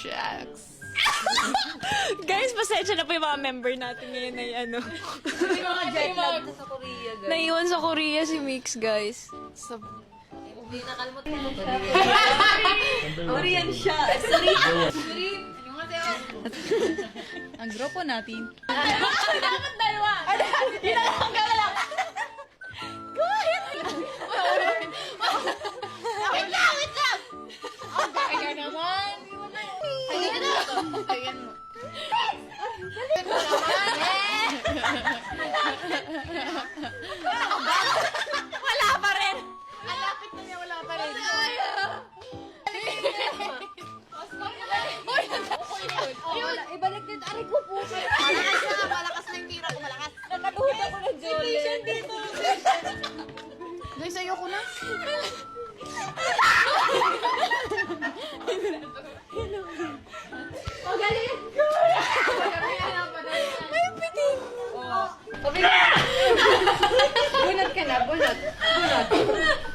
Shucks. Guys, pasensya na po yung mga member natin ngayon na ano. May mga jet lag sa Korea, guys. Naiwan sa Korea si Mix, guys. Hindi nakalmot mo. Korean siya. Sorry. Sorry. Ang grupo natin. Dapat dalawa. Hinakang ka lang. Go ahead. Wait lang, wait lang. Okay ka naman. Ay, ka na. Ayan mo. Wala pa rin. Alapit na niya, wala pa rin. Ibalik din. Aray ko po. Malakas na, malakas na yung tira ko, malakas. Nakaduhot ako ng Jolene. dito. Guys, ayoko na. Magaling. May piting. Bunot ka na, bunot. Bunot.